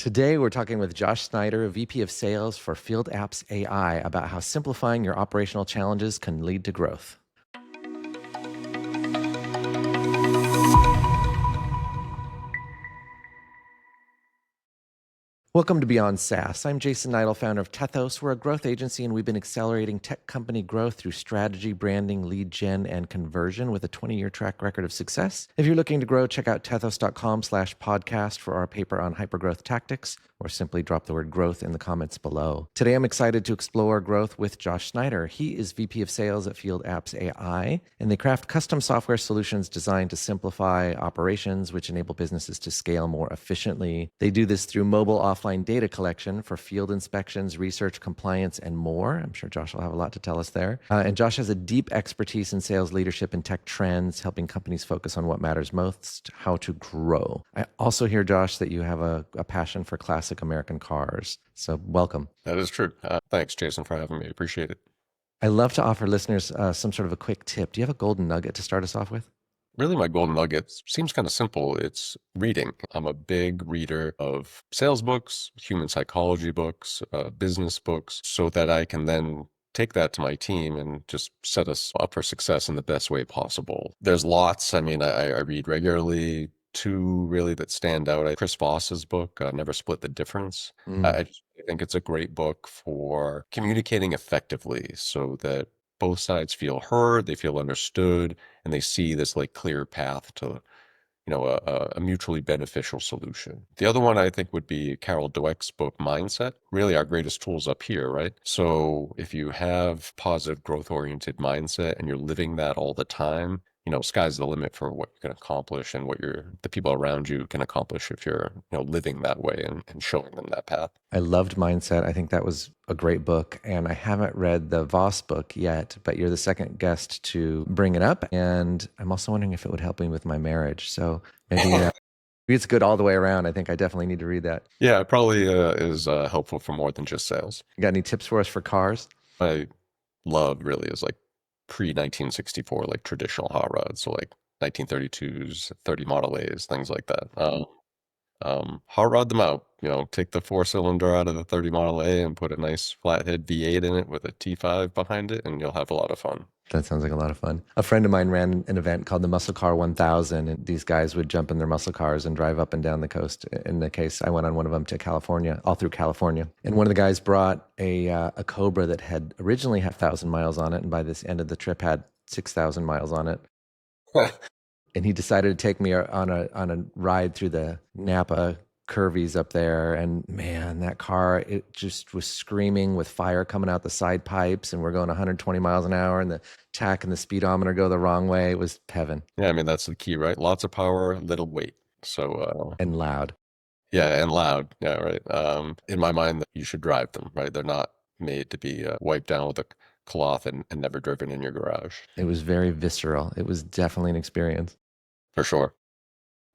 Today, we're talking with Josh Snyder, VP of Sales for Field Apps AI, about how simplifying your operational challenges can lead to growth. Welcome to Beyond SaaS. I'm Jason Niedle, founder of Tethos. We're a growth agency, and we've been accelerating tech company growth through strategy, branding, lead gen, and conversion with a 20-year track record of success. If you're looking to grow, check out tethos.com/podcast for our paper on hypergrowth tactics, or simply drop the word growth in the comments below. Today, I'm excited to explore growth with Josh Snyder. He is VP of Sales at Field Apps AI, and they craft custom software solutions designed to simplify operations, which enable businesses to scale more efficiently. They do this through mobile offline data collection for field inspections, research, compliance, and more. I'm sure Josh will have a lot to tell us there. And Josh has a deep expertise in sales leadership and tech trends, helping companies focus on what matters most, how to grow. I also hear, Josh, that you have a passion for classic American cars. So welcome. That is true. Thanks, Jason, for having me. Appreciate it. I love to offer listeners some sort of a quick tip. Do you have a golden nugget to start us off with? Really, my golden nugget seems kind of simple. It's reading. I'm a big reader of sales books, human psychology books, business books, so that I can then take that to my team and just set us up for success in the best way possible. There's lots. I mean, I read regularly. Two really that stand out. Chris Voss's book, Never Split the Difference. I just think it's a great book for communicating effectively so that both sides feel heard, they feel understood, and they see this like clear path to a mutually beneficial solution. The other one I think would be Carol Dweck's book, Mindset. Really our greatest tools up here, right? So if you have positive growth-oriented mindset and you're living that all the time, sky's the limit for what you can accomplish and what the people around you can accomplish if you're, living that way and showing them that path. I loved Mindset. I think that was a great book. And I haven't read the Voss book yet, but you're the second guest to bring it up. And I'm also wondering if it would help me with my marriage. So maybe it's good all the way around. I think I definitely need to read that. Yeah, it probably is helpful for more than just sales. You got any tips for us for cars? I love really is like pre-1964, like traditional hot rods. So like 1932s, 30 Model A's, things like that. Hot rod them out, take the 4-cylinder out of the 30 Model A and put a nice flathead V8 in it with a T5 behind it, and you'll have a lot of fun. That sounds like a lot of fun. A friend of mine ran an event called the Muscle Car 1000, and these guys would jump in their muscle cars and drive up and down the coast. In the case, I went on one of them to California, all through California. And one of the guys brought a Cobra that had originally had 1,000 miles on it, and by this end of the trip had 6,000 miles on it. And he decided to take me on a ride through the Napa curvies up there, and man, that car, it just was screaming with fire coming out the side pipes, and we're going 120 miles an hour, and the tach and the speedometer go the wrong way. It was heaven. Yeah, I mean, that's the key, right? Lots of power, little weight. So and loud. Yeah, and loud. Yeah, right. In my mind, you should drive them, right? They're not made to be wiped down with a cloth and never driven in your garage. It was very visceral. It was definitely an experience. For sure.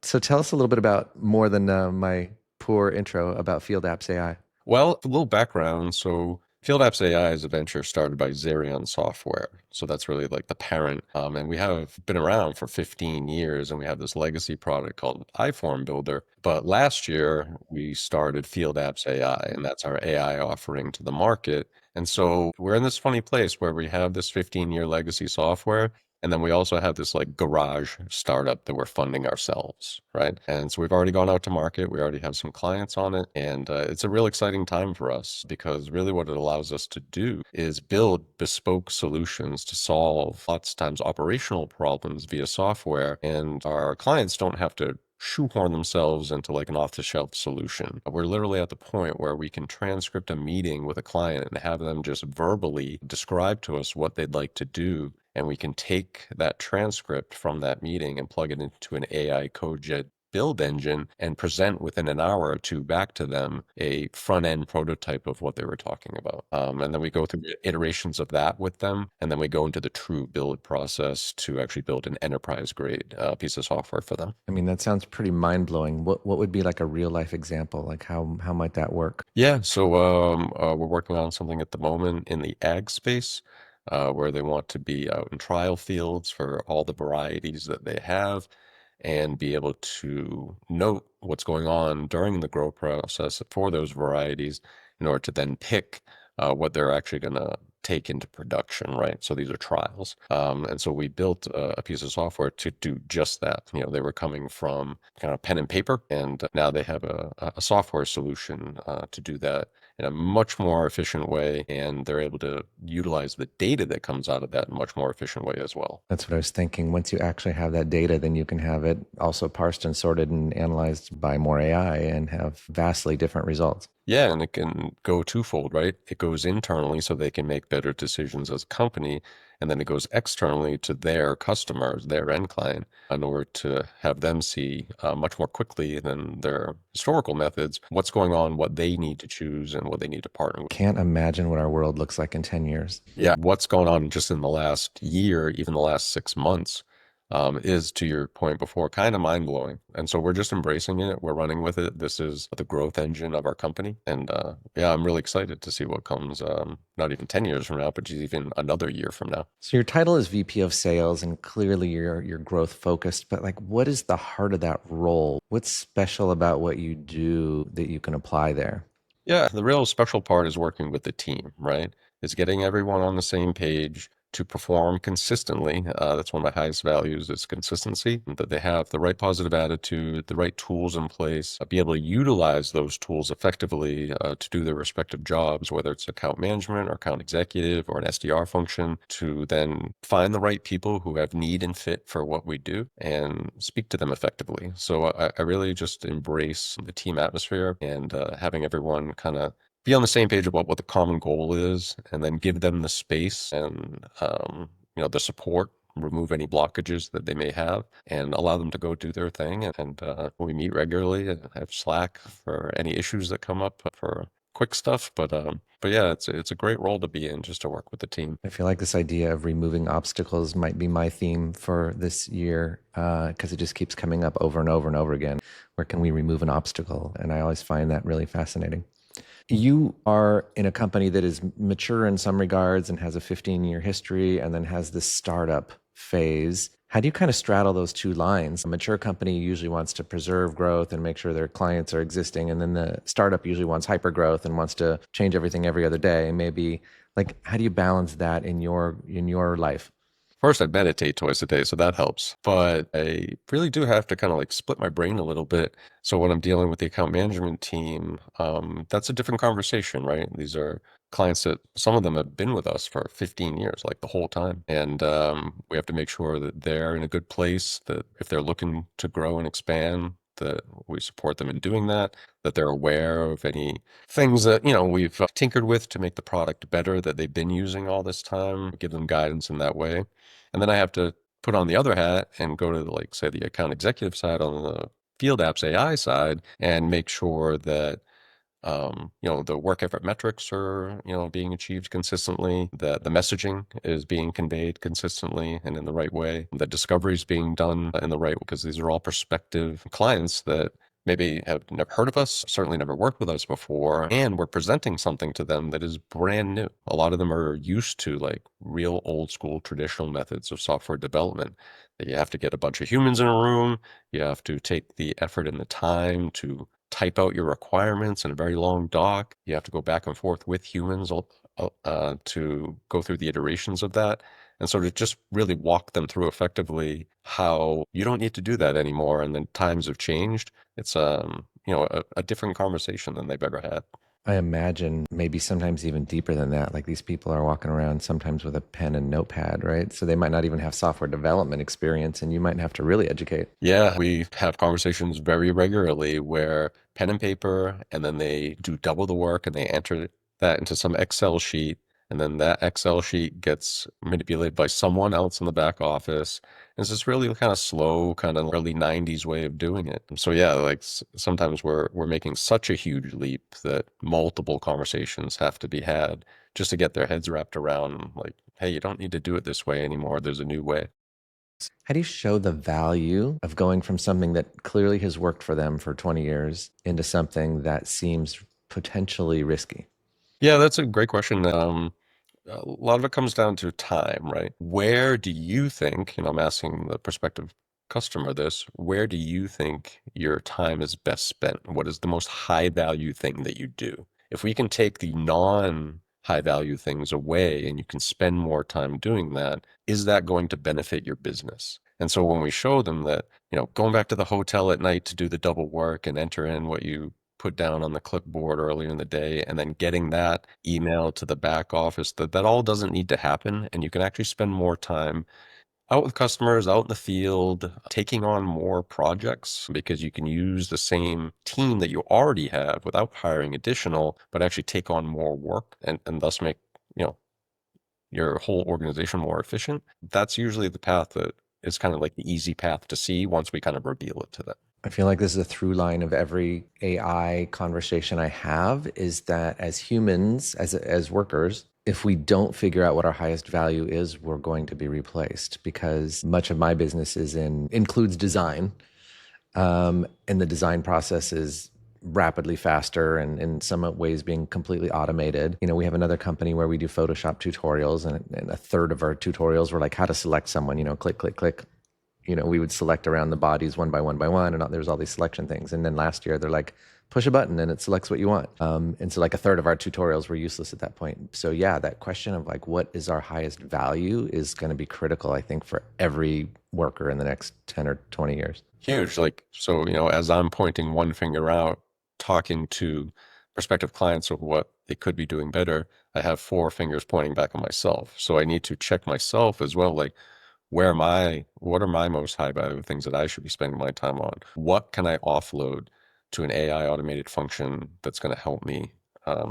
So tell us a little bit about, more than my poor intro, about Field Apps AI. Well, a little background. So Field Apps AI is a venture started by Xerion Software. So that's really like the parent. And we have been around for 15 years, and we have this legacy product called iForm Builder. But last year we started Field Apps AI, and that's our AI offering to the market. And so we're in this funny place where we have this 15-year legacy software, and then we also have this like garage startup that we're funding ourselves, right? And so we've already gone out to market. We already have some clients on it. And it's a real exciting time for us, because really what it allows us to do is build bespoke solutions to solve lots of times operational problems via software. And our clients don't have to shoehorn themselves into like an off-the-shelf solution. We're literally at the point where we can transcript a meeting with a client and have them just verbally describe to us what they'd like to do. And we can take that transcript from that meeting and plug it into an AI code build engine and present within an hour or two back to them a front-end prototype of what they were talking about. And then we go through iterations of that with them, and then we go into the true build process to actually build an enterprise-grade piece of software for them. I mean, that sounds pretty mind-blowing. What would be like a real-life example? Like how might that work? Yeah, so we're working on something at the moment in the ag space, where they want to be out in trial fields for all the varieties that they have, and be able to note what's going on during the grow process for those varieties in order to then pick what they're actually going to take into production, right? So these are trials. And so we built a piece of software to do just that. They were coming from kind of pen and paper, and now they have a software solution to do that in a much more efficient way. And they're able to utilize the data that comes out of that in a much more efficient way as well. That's what I was thinking. Once you actually have that data, then you can have it also parsed and sorted and analyzed by more AI and have vastly different results. Yeah, and it can go twofold, right? It goes internally so they can make better decisions as a company, and then it goes externally to their customers, their end client, in order to have them see much more quickly than their historical methods what's going on, what they need to choose, and what they need to partner with. Can't imagine what our world looks like in 10 years. Yeah, what's going on just in the last year, even the last 6 months, is, to your point before, kind of mind blowing. And so we're just embracing it. We're running with it. This is the growth engine of our company. And yeah, I'm really excited to see what comes, not even 10 years from now, but just even another year from now. So your title is VP of Sales, and clearly you're growth focused. But like, what is the heart of that role? What's special about what you do that you can apply there? Yeah, the real special part is working with the team, right? Is getting everyone on the same page to perform consistently. That's one of my highest values is consistency, that they have the right positive attitude, the right tools in place, be able to utilize those tools effectively to do their respective jobs, whether it's account management or account executive or an SDR function, to then find the right people who have need and fit for what we do and speak to them effectively. So I really just embrace the team atmosphere and having everyone kind of be on the same page about what the common goal is, and then give them the space and the support, remove any blockages that they may have, and allow them to go do their thing. And we meet regularly and have Slack for any issues that come up for quick stuff. But yeah, it's a great role to be in, just to work with the team. I feel like this idea of removing obstacles might be my theme for this year because it just keeps coming up over and over and over again. Where can we remove an obstacle? And I always find that really fascinating. You are in a company that is mature in some regards and has a 15-year history and then has this startup phase. How do you kind of straddle those two lines? A mature company usually wants to preserve growth and make sure their clients are existing. And then the startup usually wants hyper growth and wants to change everything every other day. Maybe like, how do you balance that in your life? First, I meditate twice a day, so that helps. But I really do have to kind of like split my brain a little bit. So when I'm dealing with the account management team, that's a different conversation, right? These are clients that some of them have been with us for 15 years, like the whole time. And we have to make sure that they're in a good place, that if they're looking to grow and expand, that we support them in doing that, that they're aware of any things that, we've tinkered with to make the product better that they've been using all this time, give them guidance in that way. And then I have to put on the other hat and go to like, say, the account executive side on the field apps AI side and make sure that the work effort metrics are, being achieved consistently, that the messaging is being conveyed consistently and in the right way, that discovery is being done in the right way, because these are all prospective clients that maybe have never heard of us, certainly never worked with us before, and we're presenting something to them that is brand new. A lot of them are used to like real old school traditional methods of software development, that you have to get a bunch of humans in a room, you have to take the effort and the time to type out your requirements in a very long doc. You have to go back and forth with humans to go through the iterations of that. And so to just really walk them through effectively how you don't need to do that anymore. And then times have changed. It's a different conversation than they've ever had. I imagine maybe sometimes even deeper than that. Like these people are walking around sometimes with a pen and notepad, right? So they might not even have software development experience, and you might have to really educate. Yeah, we have conversations very regularly where pen and paper, and then they do double the work and they enter that into some Excel sheet. And then that Excel sheet gets manipulated by someone else in the back office. And it's this really kind of slow, kind of early 90s way of doing it. So yeah, like sometimes we're making such a huge leap that multiple conversations have to be had just to get their heads wrapped around like, hey, you don't need to do it this way anymore. There's a new way. How do you show the value of going from something that clearly has worked for them for 20 years into something that seems potentially risky? Yeah, that's a great question. A lot of it comes down to time, right? Where do you think, I'm asking the prospective customer this, where do you think your time is best spent? What is the most high value thing that you do? If we can take the non high value things away and you can spend more time doing that, is that going to benefit your business? And so when we show them that, going back to the hotel at night to do the double work and enter in what you put down on the clipboard earlier in the day and then getting that email to the back office, that all doesn't need to happen. And you can actually spend more time out with customers, out in the field, taking on more projects because you can use the same team that you already have without hiring additional, but actually take on more work and thus make, you know, your whole organization more efficient. That's usually the path that is kind of like the easy path to see once we kind of reveal it to them. I feel like this is a through line of every AI conversation I have is that as humans, as workers, if we don't figure out what our highest value is, we're going to be replaced because much of my business includes design. And the design process is rapidly faster and in some ways being completely automated. We have another company where we do Photoshop tutorials, and a third of our tutorials were like how to select someone, click, click, click. We would select around the bodies one by one, and there's all these selection things. And then last year, they're like, push a button and it selects what you want. And so like a third of our tutorials were useless at that point. So yeah, that question of like, what is our highest value is going to be critical, I think, for every worker in the next 10 or 20 years. Huge. Like, so, as I'm pointing one finger out, talking to prospective clients of what they could be doing better, I have four fingers pointing back at myself. So I need to check myself as well. Like, what are my most high value things that I should be spending my time on? What can I offload to an AI automated function that's going to help me?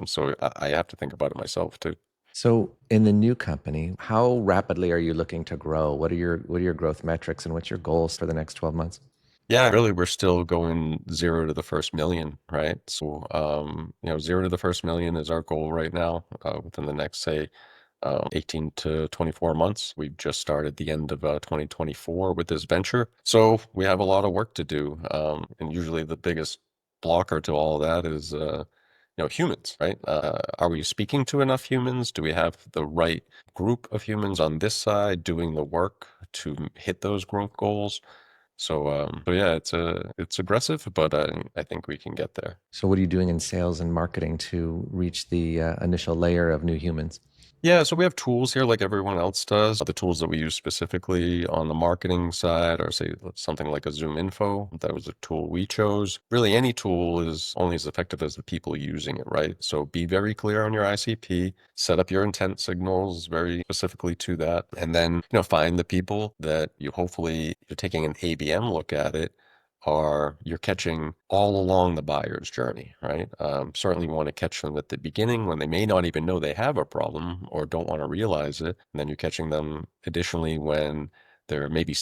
So I have to think about it myself too. So in the new company, how rapidly are you looking to grow? What are your growth metrics and what's your goals for the next 12 months? Yeah, really, we're still going zero to the first million, right? So, zero to the first million is our goal right now, within the next, say, 18 to 24 months. We've just started the end of 2024 with this venture. So we have a lot of work to do. And usually the biggest blocker to all of that is, humans, right? Are we speaking to enough humans? Do we have the right group of humans on this side doing the work to hit those growth goals? So yeah, it's aggressive, but I think we can get there. So what are you doing in sales and marketing to reach the initial layer of new humans? Yeah, so we have tools here like everyone else does. The tools that we use specifically on the marketing side are, say, something like a Zoom Info. That was a tool we chose. Really, any tool is only as effective as the people using it, right? So be very clear on your ICP, set up your intent signals very specifically to that, and then, find the people that you hopefully, you're taking an ABM look at it, are you're catching all along the buyer's journey, right? Certainly want to catch them at the beginning when they may not even know they have a problem or don't want to realize it. And then you're catching them additionally when they're maybe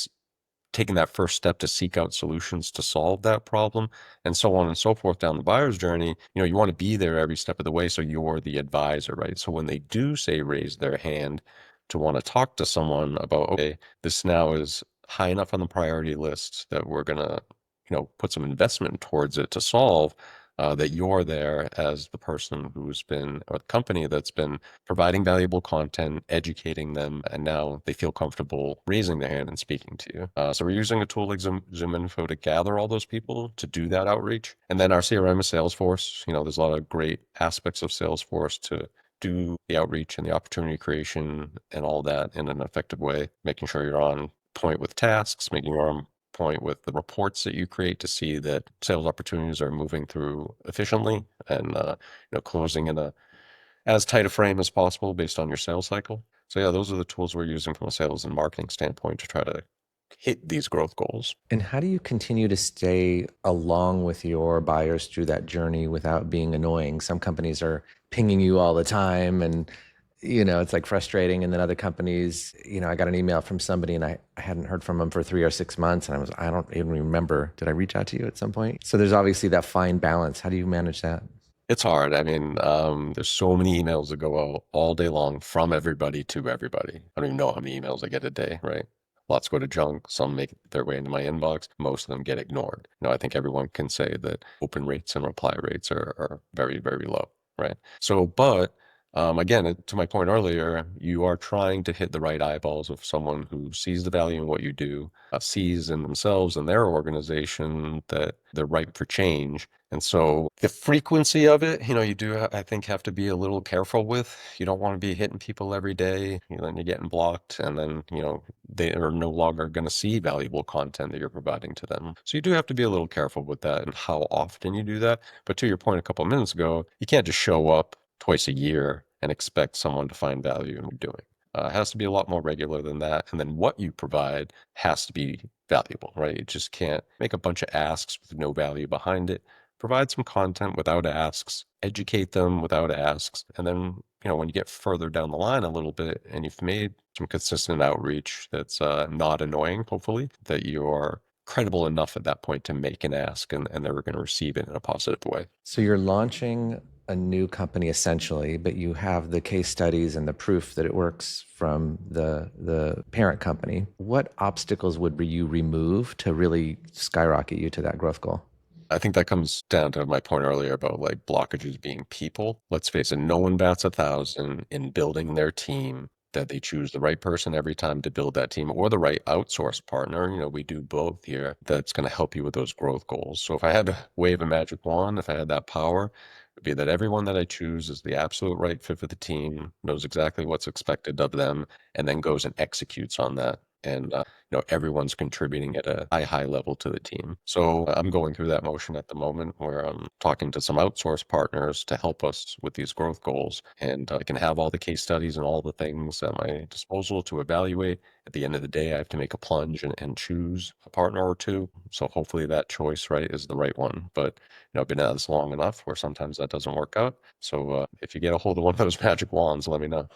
taking that first step to seek out solutions to solve that problem, and so on and so forth down the buyer's journey. You want to be there every step of the way, so you're the advisor, right? So when they do say raise their hand to want to talk to someone about, okay, this now is high enough on the priority list that we're gonna, put some investment towards it to solve, that you're there as the person who's been, or the company that's been providing valuable content, educating them, and now they feel comfortable raising their hand and speaking to you. So we're using a tool like Zoom Info to gather all those people to do that outreach. And then our CRM is Salesforce. There's a lot of great aspects of Salesforce to do the outreach and the opportunity creation and all that in an effective way, making sure you're on point with tasks, making you're on point with the reports that you create to see that sales opportunities are moving through efficiently and closing in a as tight a frame as possible based on your sales cycle. So yeah, those are the tools we're using from a sales and marketing standpoint to try to hit these growth goals. And how do you continue to stay along with your buyers through that journey without being annoying? Some companies are pinging you all the time and it's like frustrating. And then other companies, I got an email from somebody and I hadn't heard from them for 3 or 6 months. And I don't even remember, did I reach out to you at some point? So there's obviously that fine balance. How do you manage that? It's hard. I mean, there's so many emails that go out all day long from everybody to everybody. I don't even know how many emails I get a day, right? Lots go to junk. Some make their way into my inbox. Most of them get ignored. I think everyone can say that open rates and reply rates are very, very low, right? So, but Again, to my point earlier, you are trying to hit the right eyeballs of someone who sees the value in what you do, sees in themselves and their organization that they're ripe for change. And so the frequency of it, you do, I think, have to be a little careful with. You don't want to be hitting people every day, then you're getting blocked, and then, they are no longer going to see valuable content that you're providing to them. So you do have to be a little careful with that and how often you do that. But to your point a couple of minutes ago, you can't just show up twice a year and expect someone to find value in what you're doing. It has to be a lot more regular than that. And then what you provide has to be valuable, right? You just can't make a bunch of asks with no value behind it. Provide some content without asks, educate them without asks. And then, when you get further down the line a little bit and you've made some consistent outreach that's not annoying, hopefully, that you are credible enough at that point to make an ask and they're going to receive it in a positive way. So you're launching a new company essentially, but you have the case studies and the proof that it works from the parent company. What obstacles would you remove to really skyrocket you to that growth goal? I think that comes down to my point earlier about like blockages being people. Let's face it, no one bats 1,000 in building their team, that they choose the right person every time to build that team or the right outsource partner. We do both here. That's going to help you with those growth goals. So if I had to wave a magic wand, if I had that power, it would be that everyone that I choose is the absolute right fit for the team, knows exactly what's expected of them, and then goes and executes on that. And everyone's contributing at a high level to the team. So I'm going through that motion at the moment where I'm talking to some outsource partners to help us with these growth goals. And I can have all the case studies and all the things at my disposal to evaluate. At the end of the day, I have to make a plunge and choose a partner or two. So hopefully that choice, right, is the right one. But I've been at this long enough where sometimes that doesn't work out. So if you get a hold of one of those magic wands, let me know.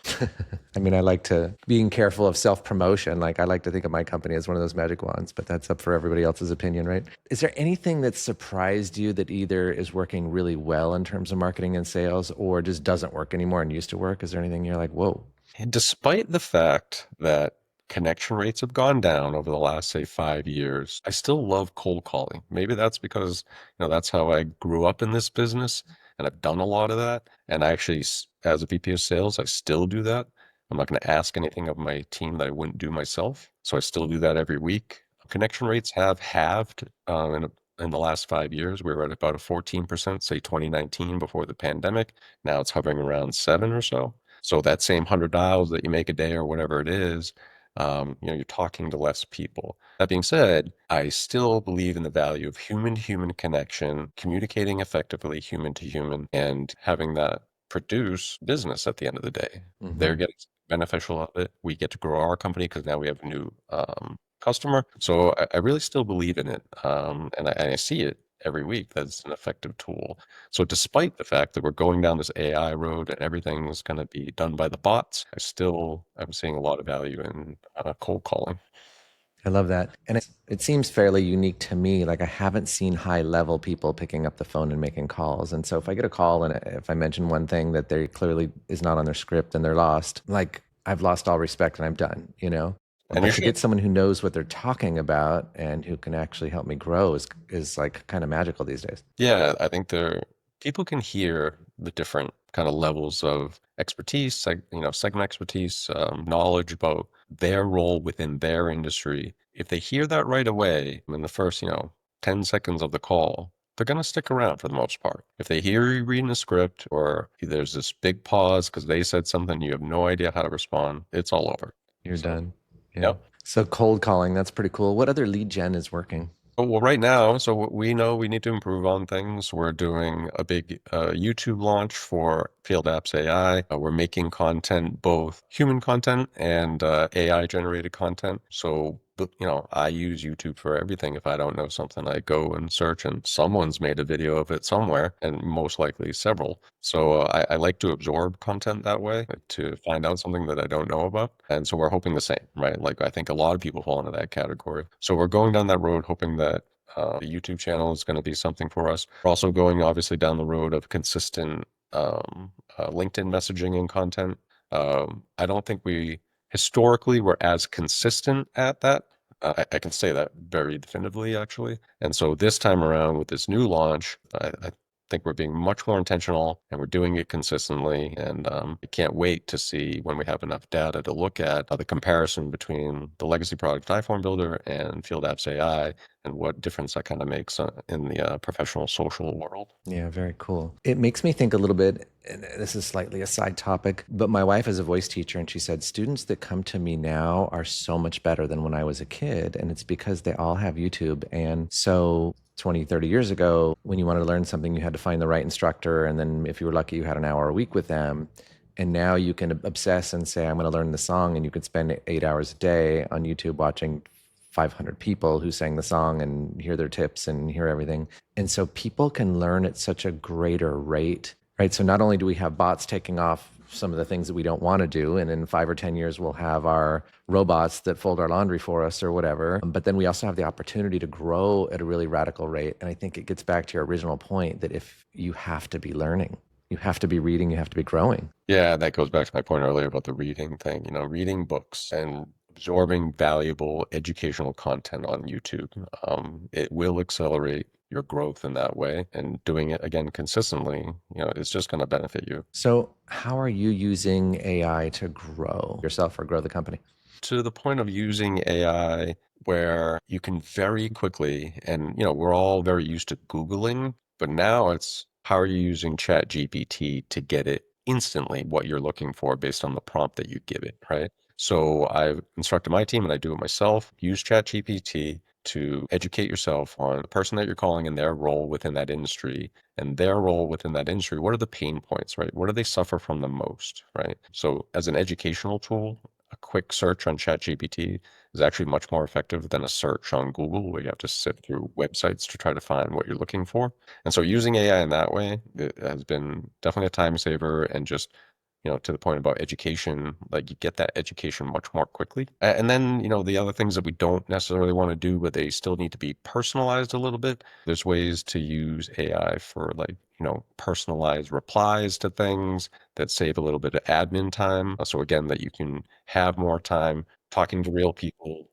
I mean, I like to being careful of self-promotion. Like I like to think of my company as one of those magic wands, but that's up for everybody else's opinion, right? Is there anything that surprised you that either is working really well in terms of marketing and sales or just doesn't work anymore and used to work? Is there anything you're like, whoa? And despite the fact that connection rates have gone down over the last, say, 5 years, I still love cold calling. Maybe that's because, that's how I grew up in this business and I've done a lot of that. And I actually, as a VP of sales, I still do that. I'm not going to ask anything of my team that I wouldn't do myself. So I still do that every week. Connection rates have halved in the last 5 years. We were at about a 14%, say 2019 before the pandemic. Now it's hovering around 7 or so. So that same 100 dials that you make a day or whatever it is, you're talking to less people. That being said, I still believe in the value of human to human connection, communicating effectively human to human, and having that produce business at the end of the day. Mm-hmm. They're getting beneficial of it. We get to grow our company because now we have a new customer. So I really still believe in it. And I see it every week that's an effective tool. So despite the fact that we're going down this AI road and everything's going to be done by the bots, I'm seeing a lot of value in cold calling. I love that. And it seems fairly unique to me. Like I haven't seen high level people picking up the phone and making calls. And so if I get a call and if I mention one thing that they clearly is not on their script and they're lost, like I've lost all respect and I'm done. And you But to should. get someone who knows what they're talking about and who can actually help me grow is like kind of magical these days. Yeah, I think people can hear the different kind of levels of expertise, segment expertise, knowledge about their role within their industry. If they hear that right away in the first, 10 seconds of the call, they're going to stick around for the most part. If they hear you reading a script or there's this big pause because they said something, you have no idea how to respond, it's all over. You're So, done. Yeah. yep. So cold calling, that's pretty cool. What other lead gen is working? Oh, well, right now, so we know we need to improve on things. We're doing a big YouTube launch for Field Apps AI. We're making content, both human content and AI generated content. So, but, I use YouTube for everything. If I don't know something, I go and search, and someone's made a video of it somewhere, and most likely several. So I like to absorb content that way to find out something that I don't know about. And so we're hoping the same, right? Like I think a lot of people fall into that category. So we're going down that road, hoping that the YouTube channel is going to be something for us. We're also going obviously down the road of consistent LinkedIn messaging and content. I don't think we historically were as consistent at that. I can say that very definitively, actually. And so this time around with this new launch, think we're being much more intentional and we're doing it consistently. And I can't wait to see when we have enough data to look at the comparison between the legacy product iPhone Builder and Field Apps AI and what difference that kind of makes in the professional social world. Yeah, very cool. It makes me think a little bit, and this is slightly a side topic, but my wife is a voice teacher and she said students that come to me now are so much better than when I was a kid. And it's because they all have YouTube. And so 20, 30 years ago, when you wanted to learn something, you had to find the right instructor. And then if you were lucky, you had an hour a week with them. And now you can obsess and say, I'm going to learn the song. And you could spend 8 hours a day on YouTube watching 500 people who sang the song and hear their tips and hear everything. And so people can learn at such a greater rate, right? So not only do we have bots taking off some of the things that we don't want to do, and in 5 or 10 years, we'll have our robots that fold our laundry for us or whatever, but then we also have the opportunity to grow at a really radical rate. And I think it gets back to your original point that if you have to be learning, you have to be reading, you have to be growing. Yeah, that goes back to my point earlier about the reading thing, reading books and absorbing valuable educational content on YouTube. It will accelerate your growth in that way, and doing it again consistently, it's just going to benefit you. So, how are you using AI to grow yourself or grow the company? To the point of using AI where you can very quickly, and we're all very used to Googling, but now it's how are you using ChatGPT to get it instantly what you're looking for based on the prompt that you give it, right? So I've instructed my team, and I do it myself, use ChatGPT to educate yourself on the person that you're calling and their role within that industry and their role within that industry. What are the pain points, right? What do they suffer from the most, right? So as an educational tool, a quick search on ChatGPT is actually much more effective than a search on Google where you have to sift through websites to try to find what you're looking for. And so using AI in that way, it has been definitely a time saver, and just to the point about education, like you get that education much more quickly. And then, the other things that we don't necessarily want to do, but they still need to be personalized a little bit. There's ways to use AI for like, personalized replies to things that save a little bit of admin time. So again, that you can have more time talking to real people,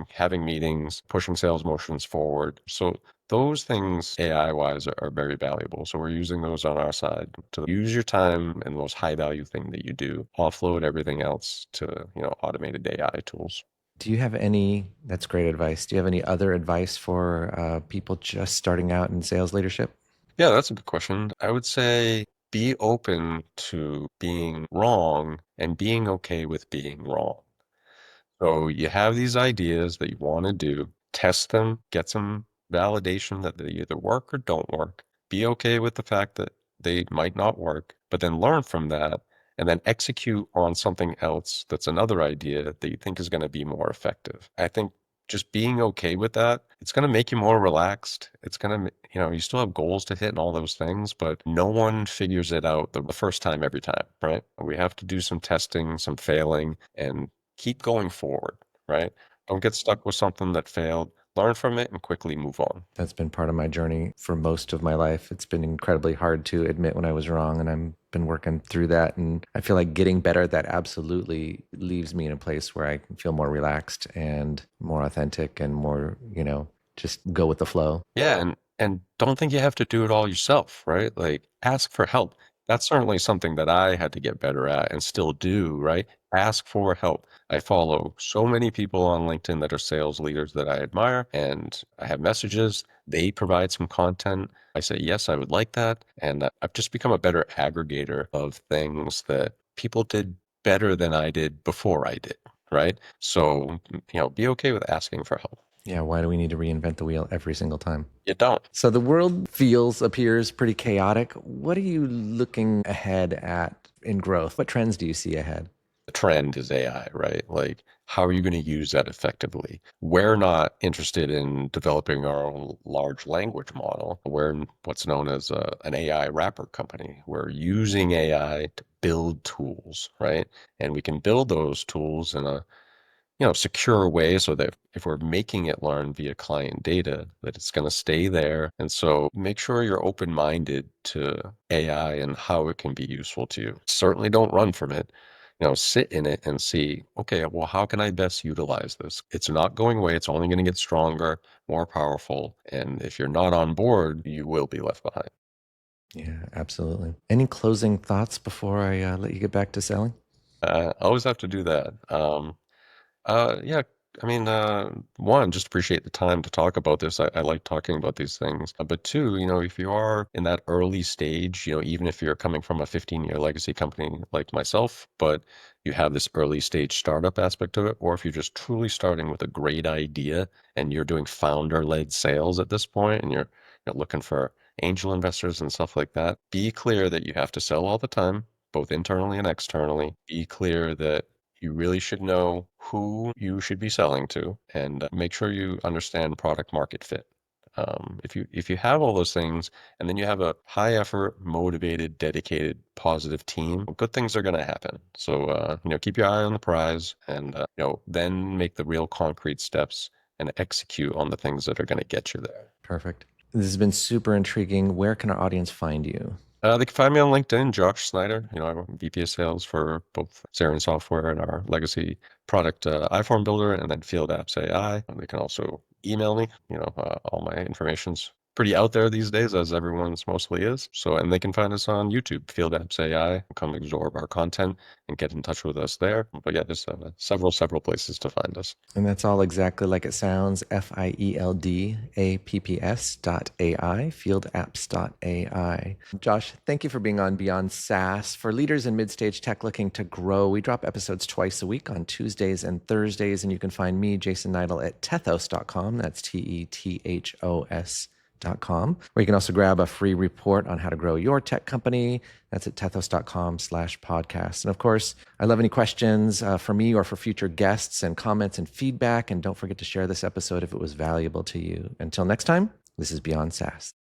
having meetings, pushing sales motions forward. So those things AI wise are very valuable. So we're using those on our side to use your time in the most high value thing that you do, offload everything else to, automated AI tools. Do you have any, that's great advice. Do you have any other advice for people just starting out in sales leadership? Yeah, that's a good question. I would say be open to being wrong and being okay with being wrong. So you have these ideas that you want to do, test them, get some validation that they either work or don't work. Be okay with the fact that they might not work, but then learn from that and then execute on something else that's another idea that you think is going to be more effective. I think just being okay with that, it's going to make you more relaxed. It's going to, you still have goals to hit and all those things, but no one figures it out the first time every time, right? We have to do some testing, some failing, and keep going forward, right? Don't get stuck with something that failed. Learn from it and quickly move on. That's been part of my journey for most of my life. It's been incredibly hard to admit when I was wrong, and I've been working through that. And I feel like getting better at that absolutely leaves me in a place where I can feel more relaxed and more authentic and more, just go with the flow. Yeah, and don't think you have to do it all yourself, right? Like ask for help. That's certainly something that I had to get better at and still do, right? Ask for help. I follow so many people on LinkedIn that are sales leaders that I admire, and I have messages. They provide some content. I say, yes, I would like that. And I've just become a better aggregator of things that people did better than I did before I did, right? So, be okay with asking for help. Yeah, why do we need to reinvent the wheel every single time? You don't. So the world appears pretty chaotic. What are you looking ahead at in growth? What trends do you see ahead? The trend is AI, right? Like, how are you going to use that effectively? We're not interested in developing our own large language model. We're what's known as an AI wrapper company. We're using AI to build tools, right? And we can build those tools in a secure way so that if we're making it learn via client data, that it's going to stay there. And so make sure you're open-minded to AI and how it can be useful to you. Certainly don't run from it. sit in it and see, okay, well, how can I best utilize this? It's not going away. It's only going to get stronger, more powerful. And if you're not on board, you will be left behind. Yeah, absolutely. Any closing thoughts before I let you get back to selling? I always have to do that. Yeah, I mean, one, just appreciate the time to talk about this. I like talking about these things. But two, if you are in that early stage, even if you're coming from a 15-year legacy company like myself, but you have this early stage startup aspect of it, or if you're just truly starting with a great idea and you're doing founder-led sales at this point and you're looking for angel investors and stuff like that, be clear that you have to sell all the time, both internally and externally. Be clear that you really should know who you should be selling to and make sure you understand product market fit. If you have all those things and then you have a high effort, motivated, dedicated, positive team, good things are going to happen. So keep your eye on the prize and then make the real concrete steps and execute on the things that are going to get you there. Perfect. This has been super intriguing. Where can our audience find you? They can find me on LinkedIn, Josh Snyder. I'm VP of Sales for both Xerion Software and our legacy product iPhone Builder, and then Field Apps AI. They can also email me. All my information's pretty out there these days, as everyone's mostly is. So, and they can find us on YouTube, Field Apps AI. Come absorb our content and get in touch with us there. But yeah, there's several places to find us. And that's all exactly like it sounds. FIELDAPPS.ai, fieldapps.ai. Josh, thank you for being on Beyond SaaS. For leaders in mid-stage tech looking to grow, we drop episodes twice a week on Tuesdays and Thursdays. And you can find me, Jason Niedle, at tethos.com. That's TETHOS.com, where you can also grab a free report on how to grow your tech company. That's at tethos.com/podcast. And of course, I love any questions for me or for future guests and comments and feedback. And don't forget to share this episode if it was valuable to you. Until next time, this is Beyond SaaS.